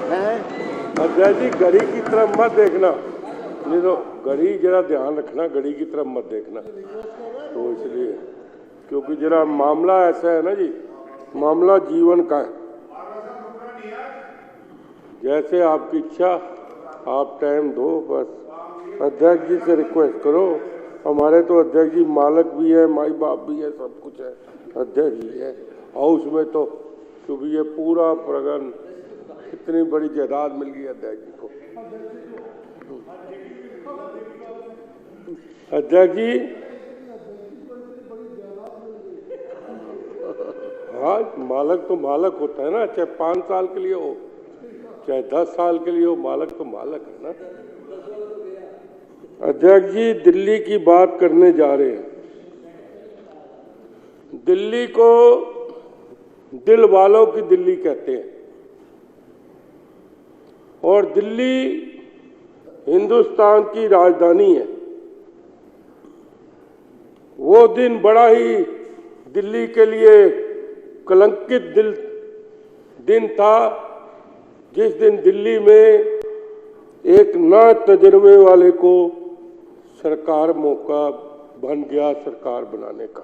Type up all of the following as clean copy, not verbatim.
अध्यक्ष जी, घड़ी की तरफ मत देखना, नहीं तो घड़ी जरा ध्यान रखना, घड़ी की तरफ मत देखना। तो इसलिए क्योंकि जरा मामला ऐसा है ना जी, मामला जीवन का है। जैसे आपकी इच्छा, आप टाइम दो बस। अध्यक्ष जी से रिक्वेस्ट करो, हमारे तो अध्यक्ष जी मालक भी है, माई बाप भी है, सब कुछ है, अध्यक्ष जी है हाउस में तो, क्योंकि ये पूरा प्रगन इतनी बड़ी जायदाद मिल गई अध्यक्ष जी को। अध्यक्ष जी, हाँ, मालक तो मालक होता है ना, चाहे 5 साल के लिए हो चाहे 10 साल के लिए हो, मालक तो मालक है ना। अध्यक्ष जी, दिल्ली की बात करने जा रहे हैं। दिल्ली को दिल वालों की दिल्ली कहते हैं और दिल्ली हिंदुस्तान की राजधानी है। वो दिन बड़ा ही दिल्ली के लिए कलंकित दिन था जिस दिन दिल्ली में एक ना तजुर्बे वाले को सरकार मौका बन गया सरकार बनाने का।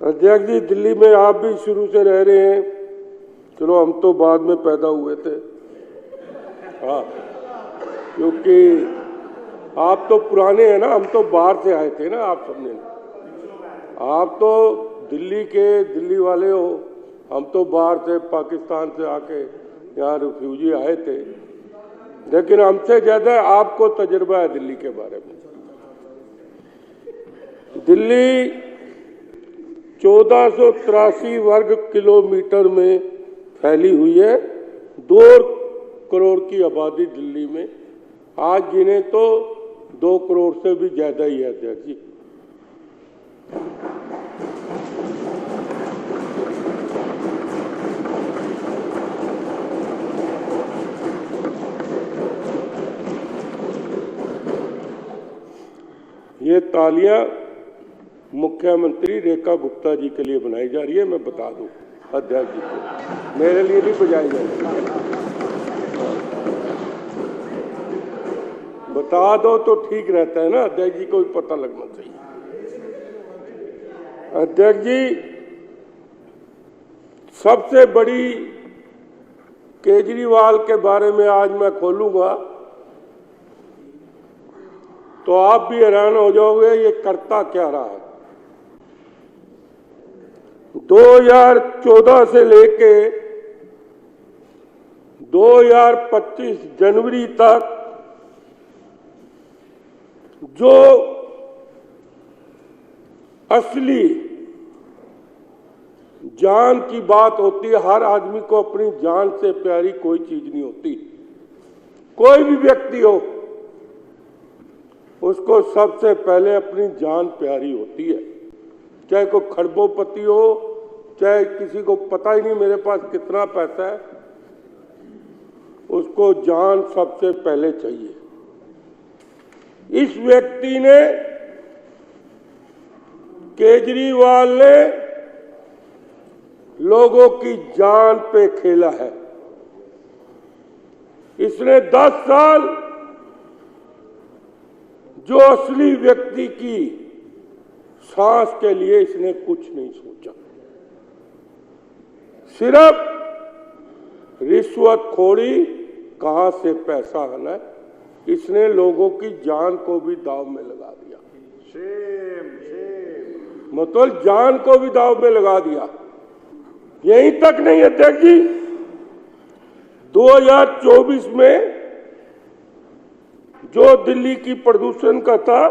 अध्यक्ष जी, दिल्ली में आप भी शुरू से रह रहे हैं, चलो हम तो बाद में पैदा हुए थे, हाँ, क्योंकि आप तो पुराने हैं ना, हम तो बाहर से आए थे ना, आप समझे। आप तो दिल्ली वाले हो, हम तो बाहर से पाकिस्तान से आके यहाँ रिफ्यूजी आए थे, लेकिन हमसे ज्यादा आपको तजुर्बा है दिल्ली के बारे में। दिल्ली 1483 वर्ग किलोमीटर में फैली हुई है, 2 करोड़ की आबादी दिल्ली में, आज गिने तो 2 करोड़ से भी ज्यादा ही है अध्यक्ष जी। ये तालियां मुख्यमंत्री रेखा गुप्ता जी के लिए बनाई जा रही है, मैं बता दूं अध्यक्ष जी को, मेरे लिए नहीं बजाई जा रही। बता दो तो ठीक रहता है ना, अध्यक्ष जी को भी पता लगना चाहिए। अध्यक्ष जी, सबसे बड़ी केजरीवाल के बारे में आज मैं खोलूंगा तो आप भी हैरान हो जाओगे ये करता क्या रहा है। 2014 से लेके 2025 जनवरी तक जो असली जान की बात होती है, हर आदमी को अपनी जान से प्यारी कोई चीज नहीं होती। कोई भी व्यक्ति हो, उसको सबसे पहले अपनी जान प्यारी होती है, चाहे कोई खरबोपति हो, चाहे किसी को पता ही नहीं मेरे पास कितना पैसा है, उसको जान सबसे पहले चाहिए। इस व्यक्ति ने, केजरीवाल ने लोगों की जान पे खेला है। इसने 10 साल जो असली व्यक्ति की सांस के लिए इसने कुछ नहीं सोचा, सिर्फ रिश्वतखोरी, कहां से पैसा आना है, इसने लोगों की जान को भी दांव में लगा दिया। मतलब जान को भी दांव में लगा दिया। यहीं तक नहीं अध्यक्ष जी, 2024 में जो दिल्ली की प्रदूषण का था,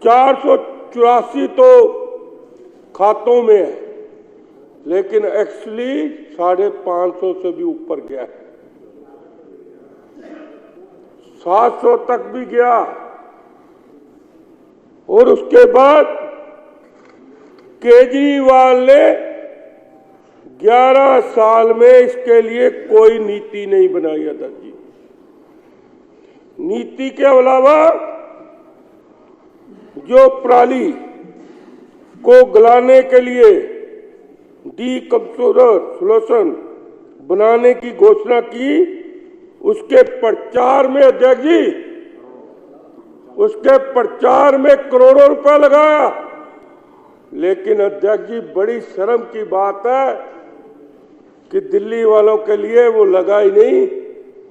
484 तो खातों में है, लेकिन एक्चुअली 550 से भी ऊपर गया है, 700 तक भी गया। और उसके बाद केजरीवाल ने 11 साल में इसके लिए कोई नीति नहीं बनाई अध्यक्ष जी। नीति के अलावा जो पराली को गलाने के लिए डीकम्पोजिशन बनाने की घोषणा की। उसके प्रचार में अध्यक्ष जी, उसके प्रचार में करोड़ों रुपए लगाया। लेकिन अध्यक्ष जी, बड़ी शर्म की बात है कि दिल्ली वालों के लिए वो लगा ही नहीं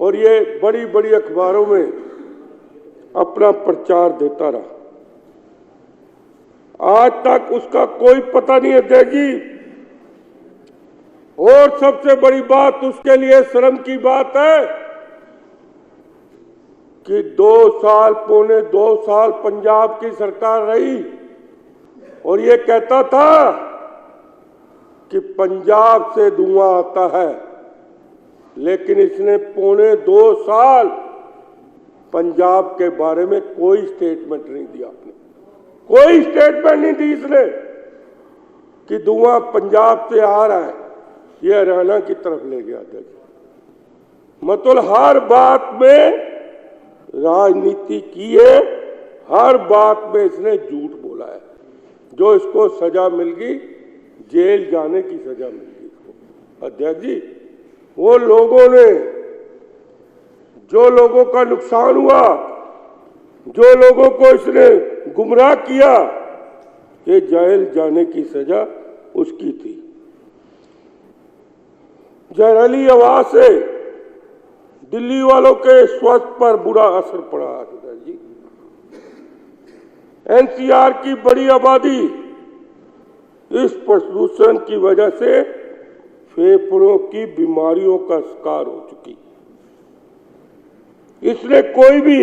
और ये बड़ी बड़ी अखबारों में अपना प्रचार देता रहा। आज तक उसका कोई पता नहीं अध्यक्ष जी। और सबसे बड़ी बात उसके लिए शर्म की बात है कि 2 साल, पौने 2 साल पंजाब की सरकार रही और ये कहता था कि पंजाब से धुआं आता है, लेकिन इसने पौने 2 साल पंजाब के बारे में कोई स्टेटमेंट नहीं दिया। आपने कोई स्टेटमेंट नहीं दी इसने कि धुआं पंजाब से आ रहा है, ये हरियाणा की तरफ ले गया था। मतलब हर बात में राजनीति की है, हर बात में इसने झूठ बोला है। जो इसको सजा मिल गई, जेल जाने की सजा मिल गई इसको। अध्यक्ष जी, वो लोगों ने, जो लोगों का नुकसान हुआ, जो लोगों को इसने गुमराह किया, ये जेल जाने की सजा उसकी थी। जहरीली हवा से दिल्ली वालों के स्वास्थ्य पर बुरा असर पड़ा है जी। एनसीआर की बड़ी आबादी इस प्रदूषण की वजह से फेफड़ों की बीमारियों का शिकार हो चुकी। इसलिए कोई भी,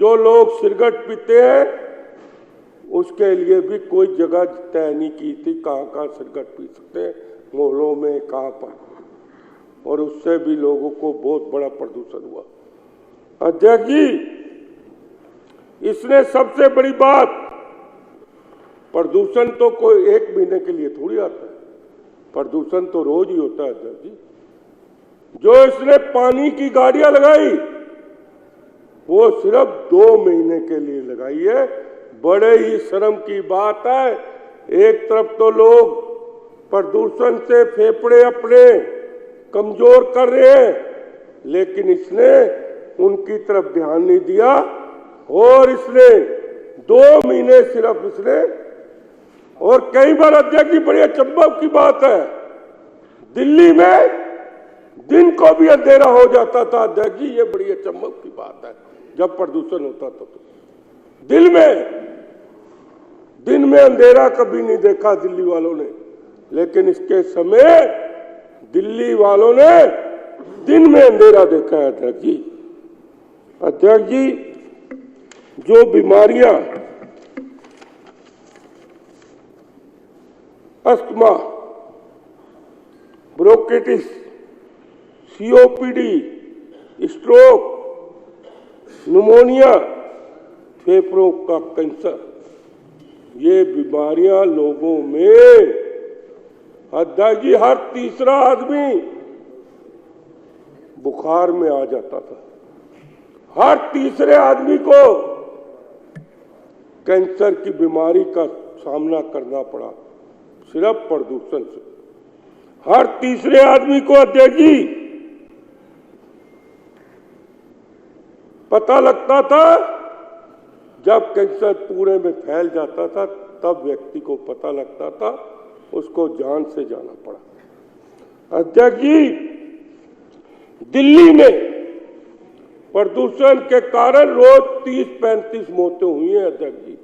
जो लोग सिगरेट पीते हैं, उसके लिए भी कोई जगह तय नहीं की थी कहाँ सिगरेट पी सकते हैं, मोहल्लों में कहाँ पर, और उससे भी लोगों को बहुत बड़ा प्रदूषण हुआ। अध्यक्ष जी, इसने सबसे बड़ी बात, प्रदूषण तो कोई 1 महीने के लिए थोड़ी आता है, प्रदूषण तो रोज ही होता है। अध्यक्ष जी, जो इसने पानी की गाड़ियां लगाई वो सिर्फ 2 महीने के लिए लगाई है। बड़े ही शर्म की बात है। एक तरफ तो लोग प्रदूषण से फेफड़े अपने कमजोर कर रहे हैं, लेकिन इसने उनकी तरफ ध्यान नहीं दिया और इसने 2 महीने सिर्फ इसने, और कई बार अध्यक्ष जी, बड़ी अचंभव की बात है, दिल्ली में दिन को भी अंधेरा हो जाता था। अध्यक्ष जी, ये बड़ी अचंभव की बात है। जब प्रदूषण होता था तो दिन में अंधेरा कभी नहीं देखा दिल्ली वालों ने, लेकिन इसके समय दिल्ली वालों ने दिन में अंधेरा देखा है। अध्यक्ष जी, अध्यक्ष जी, जो बीमारियां asthma, bronchitis, COPD, stroke, pneumonia, फेफड़ों का कैंसर, ये बीमारियां लोगों में, अध्यक्ष जी, हर तीसरा आदमी बुखार में आ जाता था। हर तीसरे आदमी को कैंसर की बीमारी का सामना करना पड़ा सिर्फ प्रदूषण से। हर तीसरे आदमी को अध्यक्ष जी पता लगता था, जब कैंसर पूरे में फैल जाता था तब व्यक्ति को पता लगता था, उसको जान से जाना पड़ा। अध्यक्ष जी, दिल्ली में प्रदूषण के कारण रोज 30-35 मौतें हुई हैं। अध्यक्ष जी,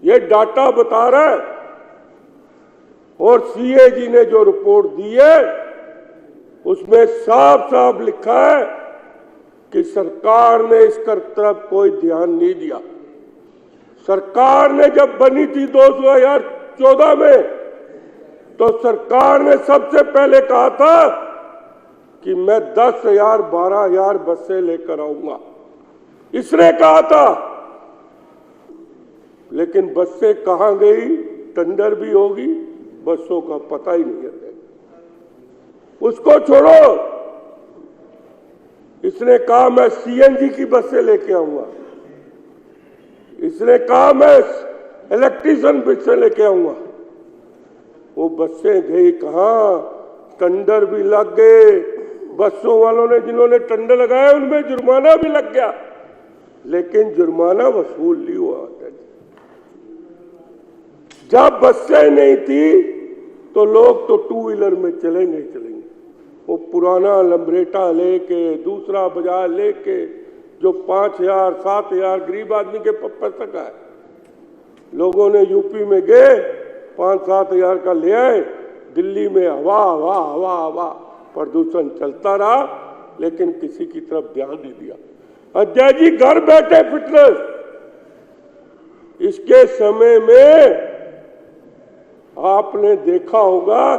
ये डाटा बता रहा है, और सीएजी ने जो रिपोर्ट दी है उसमें साफ साफ लिखा है कि सरकार ने इसका तरफ कोई ध्यान नहीं दिया। सरकार ने जब बनी थी 2014 में, तो सरकार ने सबसे पहले कहा था कि मैं 10,000 12,000 बसें लेकर आऊंगा, इसने कहा था। लेकिन बसें कहां गई, टेंडर भी होगी, बसों का पता ही नहीं है। उसको छोड़ो, इसने कहा मैं सीएनजी की बसें लेके आऊंगा, इसने कहा मैं इलेक्ट्रिशियन बसें लेके आऊंगा, वो बसें गई कहाँ, टेंडर भी लग गए, बसों वालों ने जिन्होंने टेंडर लगाया उनमें जुर्माना भी लग गया, लेकिन जुर्माना वसूल नहीं हुआ। जब बसें नहीं थी तो लोग तो टू व्हीलर में चलेंगे ही चलेंगे। वो पुराना लंबरेटा लेके, दूसरा बाजार लेके, जो 5,000 7,000 गरीब आदमी के पैसा का है, लोगों ने यूपी में गए 5-7 हजार का ले आए, दिल्ली में हवा हवा हवा हवा प्रदूषण चलता रहा, लेकिन किसी की तरफ ध्यान नहीं दिया। अजय जी घर बैठे फिटनेस, इसके समय में आपने देखा होगा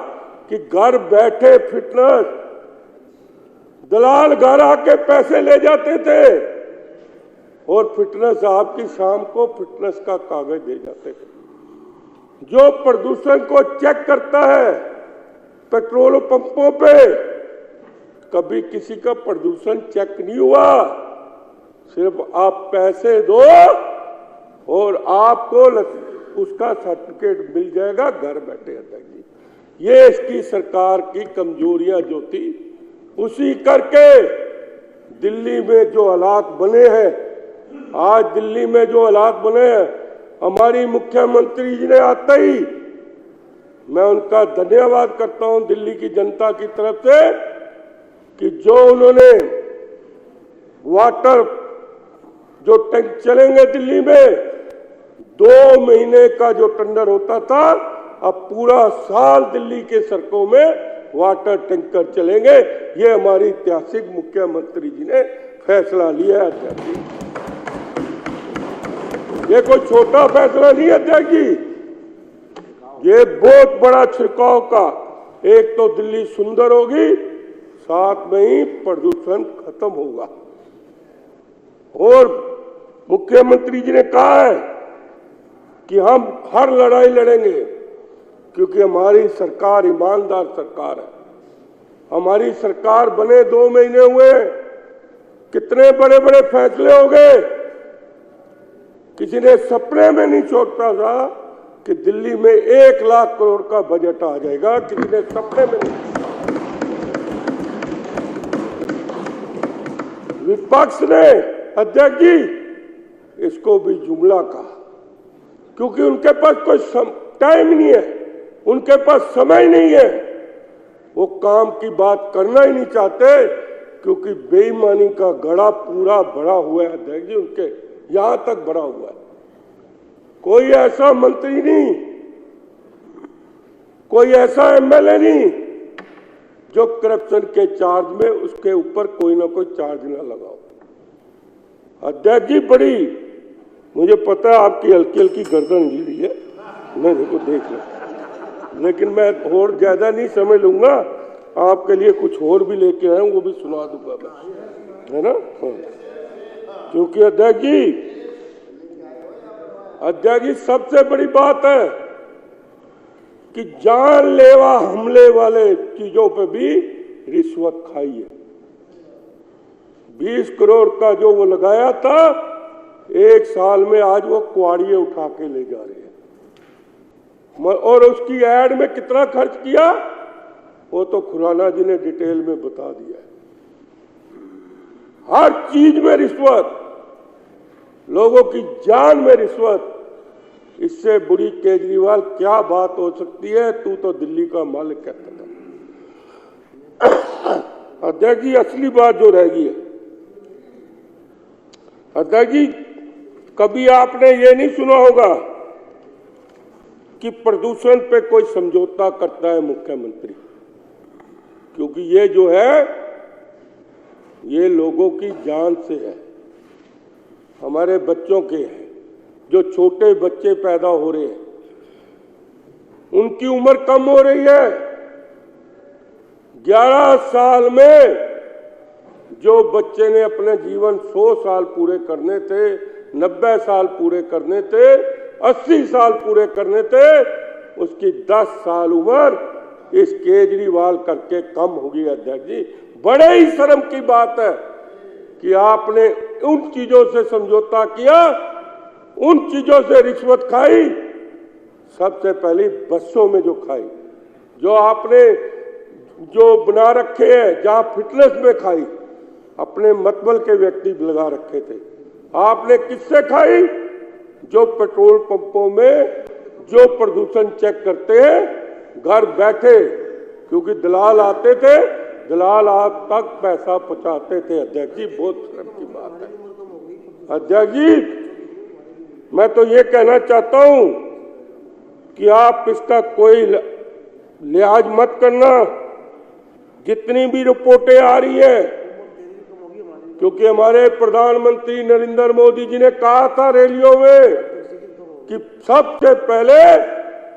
कि घर बैठे फिटनेस, दलाल घर आके पैसे ले जाते थे और फिटनेस आपकी शाम को फिटनेस का कागज दे जाते थे। जो प्रदूषण को चेक करता है पेट्रोल पंपों पे, कभी किसी का प्रदूषण चेक नहीं हुआ। सिर्फ आप पैसे दो और आपको उसका सर्टिफिकेट मिल जाएगा घर बैठे। अध्यक्ष जी, ये इसकी सरकार की कमजोरियां जो थी उसी करके दिल्ली में जो हालात बने हैं, आज दिल्ली में जो हालात बने हैं, हमारी मुख्यमंत्री जी ने आते ही, मैं उनका धन्यवाद करता हूं दिल्ली की जनता की तरफ से कि जो उन्होंने वाटर जो टैंक चलेंगे दिल्ली में, 2 महीने का जो टेंडर होता था, अब पूरा साल दिल्ली के सड़कों में वाटर टैंकर चलेंगे। ये हमारी ऐतिहासिक मुख्यमंत्री जी ने फैसला लिया है। अध्यक्ष जी, ये कोई छोटा फैसला नहीं है अध्यक्ष जी, ये बहुत बड़ा छिड़काव का। एक तो दिल्ली सुंदर होगी, साथ में ही प्रदूषण खत्म होगा। और मुख्यमंत्री जी ने कहा है कि हम हर लड़ाई लड़ेंगे, क्योंकि हमारी सरकार ईमानदार सरकार है। हमारी सरकार बने 2 महीने हुए, कितने बड़े बड़े फैसले हो गए। किसी ने सपने में नहीं सोचा था कि दिल्ली में 1 लाख करोड़ का बजट आ जाएगा, किसी ने सपने में नहीं। विपक्ष ने अध्यक्ष जी इसको भी जुमला कहा, क्योंकि उनके पास कोई टाइम नहीं है, उनके पास समय नहीं है, वो काम की बात करना ही नहीं चाहते, क्योंकि बेईमानी का गड़ा पूरा भरा हुआ है अध्यक्ष जी, उनके यहां तक भरा हुआ है। कोई ऐसा मंत्री नहीं, कोई ऐसा एमएलए नहीं जो करप्शन के चार्ज में उसके ऊपर कोई ना कोई चार्ज ना लगाओ। अध्यक्ष जी, बड़ी मुझे पता है आपकी हल्की हल्की गर्दन हिल रही है, मैं देखो देख लो, लेकिन मैं और ज्यादा नहीं समझ लूंगा, आपके लिए कुछ और भी लेके आया हूं, वो भी सुना दूंगा मैं, है ना। क्योंकि अध्यक्ष जी सबसे बड़ी बात है कि जानलेवा हमले वाले चीजों पे भी रिश्वत खाई है। 20 करोड़ का जो वो लगाया था, 1 साल में आज वो कुआड़िए उठा के ले जा रहे हैं। और उसकी एड में कितना खर्च किया वो तो खुराना जी ने डिटेल में बता दिया है। हर चीज में रिश्वत, लोगों की जान में रिश्वत। इससे बुरी केजरीवाल क्या बात हो सकती है, तू तो दिल्ली का मालिक कहता था। अध्यक्ष जी, असली बात जो रह गई है अध्यक्ष जी, कभी आपने ये नहीं सुना होगा कि प्रदूषण पे कोई समझौता करता है मुख्यमंत्री, क्योंकि ये जो है ये लोगों की जान से है, हमारे बच्चों के हैं। जो छोटे बच्चे पैदा हो रहे हैं, उनकी उम्र कम हो रही है। 11 साल में जो बच्चे ने अपने जीवन 100 साल पूरे करने थे, 90 साल पूरे करने थे, 80 साल पूरे करने थे, उसकी 10 साल उम्र इस केजरीवाल करके कम होगी। अध्यक्ष जी, बड़े ही शर्म की बात है कि आपने उन चीजों से समझौता किया, उन चीजों से रिश्वत खाई, सबसे पहले बसों में जो खाई। जो आपने जो बना रखे हैं, जहां फिटनेस में खाई, अपने मतबल के व्यक्ति लगा रखे थे। आपने किससे खाई? जो पेट्रोल पंपों में जो प्रदूषण चेक करते हैं घर बैठे, क्योंकि दलाल आते थे, दलाल आप तक पैसा पहुंचाते थे। अध्यक्ष जी, बहुत शर्म की बात है। अध्यक्ष जी, मैं तो ये कहना चाहता हूं कि आप इसका कोई लिहाज मत करना। जितनी भी रिपोर्टें आ रही है, क्योंकि हमारे प्रधानमंत्री नरेंद्र मोदी जी ने कहा था रैलियों में कि सबसे पहले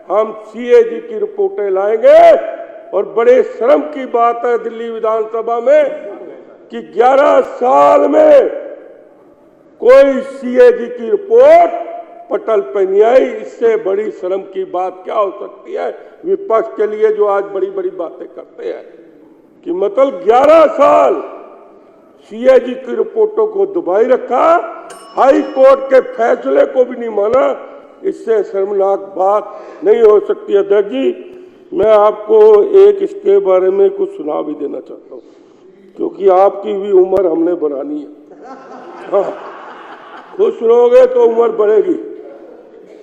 हम सीएजी की रिपोर्टें लाएंगे। और बड़े शर्म की बात है दिल्ली विधानसभा में कि 11 साल में कोई सीएजी की रिपोर्ट पटल पे नहीं आई। इससे बड़ी शर्म की बात क्या हो सकती है विपक्ष के लिए, जो आज बड़ी बड़ी बातें करते हैं कि मतलब 11 साल सीएजी की रिपोर्टों को दबाई रखा, हाई कोर्ट के फैसले को भी नहीं माना। इससे शर्मनाक बात नहीं हो सकती। अध्यक्ष जी, मैं आपको एक इसके बारे में कुछ सुना भी देना चाहता हूँ, क्योंकि आपकी भी उम्र हमने बढ़ानी है। हाँ, खुश रहोगे तो उम्र बढ़ेगी,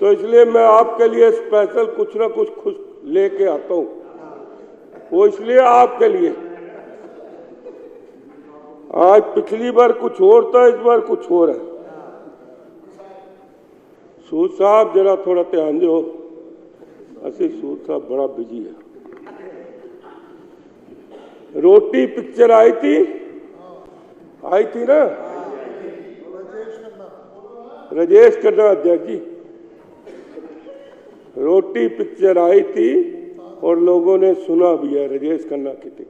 तो इसलिए मैं आपके लिए स्पेशल कुछ ना कुछ खुश लेके आता हूँ। वो इसलिए आपके लिए, आज पिछली बार कुछ और था, इस बार कुछ और है। सूद साहब जरा थोड़ा ध्यान दो, असि सूद साहब बड़ा बिजी है। रोटी पिक्चर आई थी ना, राजेश खन्ना अध्यक्ष जी, रोटी पिक्चर आई थी और लोगों ने सुना भी है। राजेश खन्ना की थी,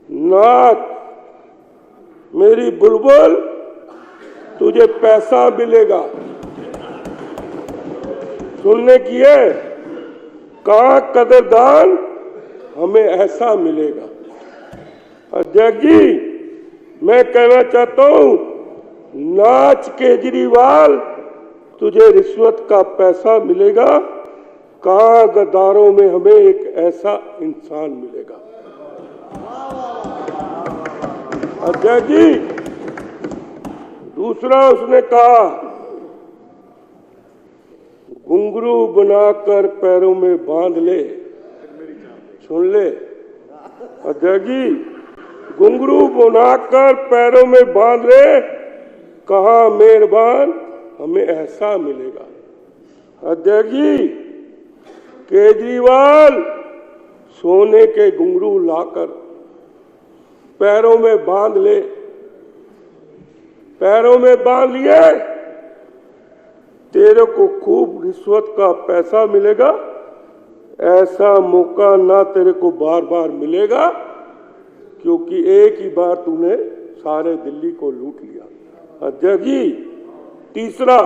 नाच मेरी बुलबुल तुझे पैसा मिलेगा, सुनने की है, कहां कदरदान हमें ऐसा मिलेगा। अध्यक्ष जी, मैं कहना चाहता हूं, नाच केजरीवाल तुझे रिश्वत का पैसा मिलेगा, कहां गद्दारों में हमें एक ऐसा इंसान मिलेगा। अध्यक्ष जी, दूसरा उसने कहा, घुंघरू बनाकर पैरों में बांध ले, सुन ले अध्यक्ष जी, घुंघरू बनाकर पैरों में बांध ले, कहा मेहरबान हमें ऐसा मिलेगा। अध्यक्ष जी, केजरीवाल सोने के घुंघरू लाकर पैरों में बांध ले, पैरों में बांध लिए, तेरे को खूब रिश्वत का पैसा मिलेगा। ऐसा मौका ना तेरे को बार बार मिलेगा, क्योंकि एक ही बार तूने सारे दिल्ली को लूट लिया। अध्यक्ष जी, तीसरा,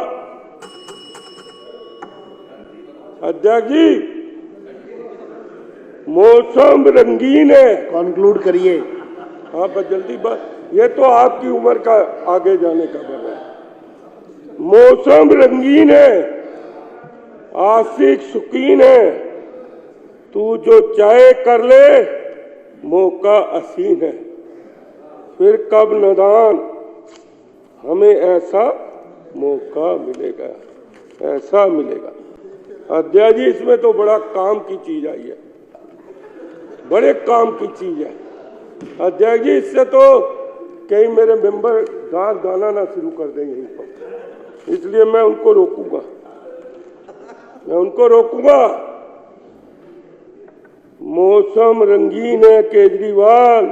अध्यक्ष जी, मौसम रंगीन है। कंक्लूड करिए। हाँ, बस जल्दी बात, ये तो आपकी उम्र का आगे जाने का बना है। मौसम रंगीन है, आशिक शौकीन है, तू जो चाहे कर ले, मौका हसीन है, फिर कब नादान हमें ऐसा मौका मिलेगा, ऐसा मिलेगा। अध्यक्ष जी, इसमें तो बड़ा काम की चीज आई है, बड़े काम की चीज है। अध्यक्ष जी, इससे तो कई मेरे मेंबर गाना ना शुरू कर देंगे यहीं पर, इसलिए मैं उनको रोकूंगा, मैं उनको रोकूंगा। मौसम रंगीन है केजरीवाल,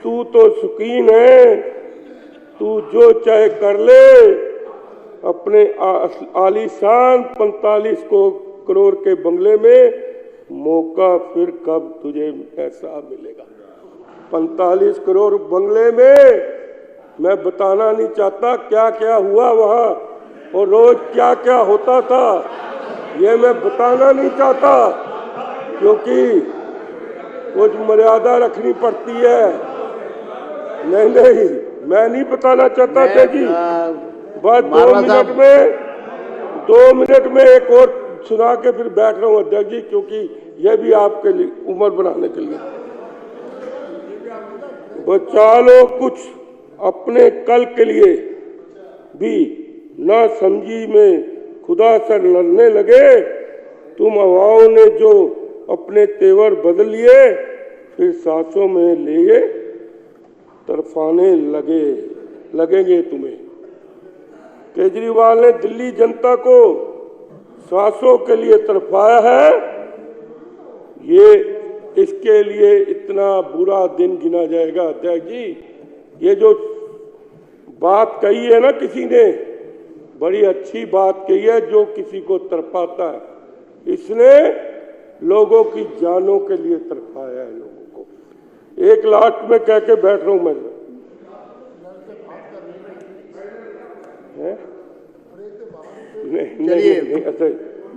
तू तो शौकीन है, तू जो चाहे कर ले, अपने आलीशान 45 करोड़ के बंगले में, मौका फिर कब तुझे ऐसा मिलेगा। 45 करोड़ बंगले में मैं बताना नहीं चाहता क्या क्या हुआ वहां और रोज क्या क्या होता था, ये मैं बताना नहीं चाहता, क्योंकि कुछ मर्यादा रखनी पड़ती है। नहीं नहीं, मैं नहीं बताना चाहता थे जी। बस 2 मिनट में एक और सुना के फिर बैठ रहा हूं अध्यक्ष जी, क्योंकि यह भी आपके लिए उम्र बनाने के लिए। बचा लो कुछ अपने कल के लिए भी, ना समझी में खुदा से लड़ने लगे। तुम हवाओं ने जो अपने तेवर बदल लिए, फिर सांसों में लिए तरफाने लगेंगे तुम्हें। केजरीवाल ने दिल्ली जनता को सांसों के लिए तरफाया है। ये इसके लिए इतना बुरा दिन गिना जाएगा अध्यक्ष जी। ये जो बात कही है ना किसी ने, बड़ी अच्छी बात कही है, जो किसी को तरफाता है, इसने लोगों की जानों के लिए तरफाया है लोगों को। एक लास्ट में कह के बैठ रहा हूं मैं, नहीं,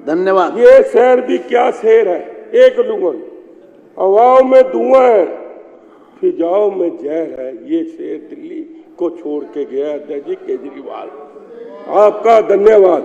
धन्यवाद। ये शहर भी क्या शहर है, एक लूंगा, हवाओं में धुआं है, फिजाओं में जहर है। ये शहर दिल्ली को छोड़ के गया अध्यक्ष जी केजरीवाल। आपका धन्यवाद।